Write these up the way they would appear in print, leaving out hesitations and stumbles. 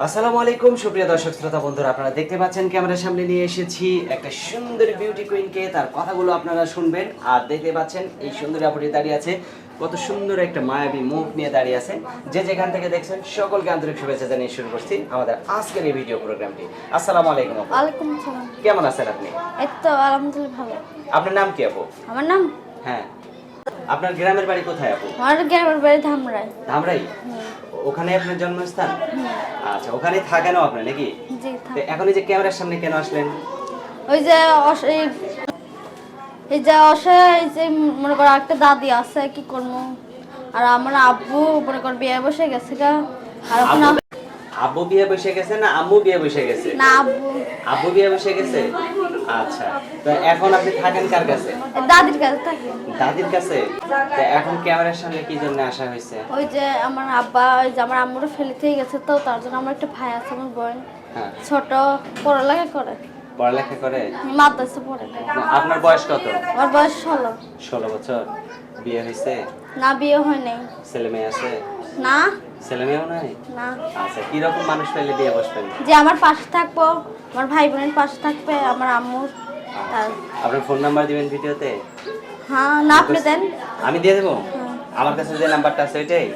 আসসালামু আলাইকুম সুপ্রিয় দর্শক শ্রোতা বন্ধুরা, আপনারা দেখতে পাচ্ছেন ক্যামেরার সামনে নিয়ে এসেছি একটা সুন্দরী বিউটি কুইনকে। তার কথাগুলো আপনারা শুনবেন। আর দেখতে পাচ্ছেন এই সুন্দরী আপুটি দাঁড়িয়ে আছে, কত সুন্দর একটা মায়াবী মুখ নিয়ে দাঁড়িয়ে আছে। যে যেখান থেকে দেখছেন সকলকে আন্তরিক শুভেচ্ছা জানিয়ে শুরু করছি আমাদের আজকের এই ভিডিও প্রোগ্রামটি। আসসালামু আলাইকুম আপু। ওয়ালাইকুম সালাম। কেমন আছেন আপনি? এই তো আলহামদুলিল্লাহ ভালো। আপনার নাম কি আপু? আমার নাম হ্যাঁ, আপনার গ্রামের বাড়ি কোথায় আপু? আমার গ্রামের বাড়ি ধামরাই। ধামরাই? ওখানে আপনার জন্মস্থান? আচ্ছা, ওখানে থাকেনও আপনি নাকি? জি তো থাক। এখন এই যে ক্যামেরার সামনে কেন আসলেন? ওই যে এই যে অসহায় যে মনে করো একটা দাদি আছে কি করবো, আর আমার আব্বু মনে কর বিয়ে বসে গেছে গা। আর এখন আব্বু বিয়ে বসে গেছে না আম্মু বিয়ে বসে গেছে? না আব্বু আব্বু বিয়ে বসে গেছে। আচ্ছা, তো এখন আপনি থাকেন কার কাছে? দাদির কাছে থাকে। দাদির কাছে। তো এখন ক্যামেরার সামনে কি জন্য আসা হয়েছে? ওই যে আমার আব্বা ওই যে আমার আম্মুরা ফেলে থেকে গেছে, তো তার জন্য আমার একটা ভাই আছে, আমার বোন হ্যাঁ, ছোট, পড়ালেখা করে, পড়ালেখা করে। মাদ্রাসা পড়ে। আপনার বয়স কত? আমার বয়স 16। 16 বছর। বিয়ে হয়েছে? না বিয়ে হয় নাই। ছেলে মেয়ে আছে? না ছেলে মেয়েও নাই? না। আচ্ছা, কিরকম মানুষ পেলে বিয়ে বসবেন? যে আমার পাশে থাকবো, আমার ভাই বোনের পাশে থাকবে, আমার আম্মুর। তার আপনার ফোন নাম্বার দিবেন ভিডিওতে? হ্যাঁ, না আপনি দেন। আমি দিয়ে দেবো। আমার কাছে যে নাম্বারটা আছে ওইটাই?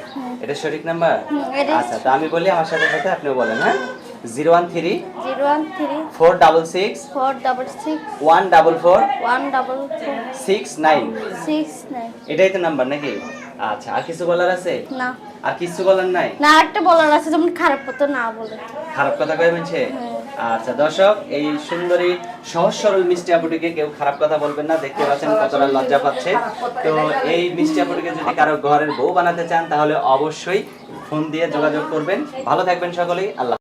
এটা সঠিক নাম্বার? এটাই। আচ্ছা, তো আমি বলি, আমার সাথে সাথে আপনিও বলেন। হ্যাঁ, 013 013 466 466 144 144 69। 69। এটাই তো নাম্বার নাকি? আচ্ছা, আর কিছু বলার আছে? না আর কিছু বলার নাই? না, একটা বলার আছে, যেমন খারাপ কথা না বলে। খারাপ কথা কয়ে বলছে? আচ্ছা দর্শক, এই সুন্দরী সহজ সরল মিষ্টি আপুটিকে কেউ খারাপ কথা বলবেন না। দেখতে পাচ্ছেন কতটা লজ্জা পাচ্ছে। তো এই মিষ্টি আপুটিকে যদি কারো ঘরের বউ বানাতে চান তাহলে অবশ্যই ফোন দিয়ে যোগাযোগ করবেন। ভালো থাকবেন সকলেই। আল্লাহ।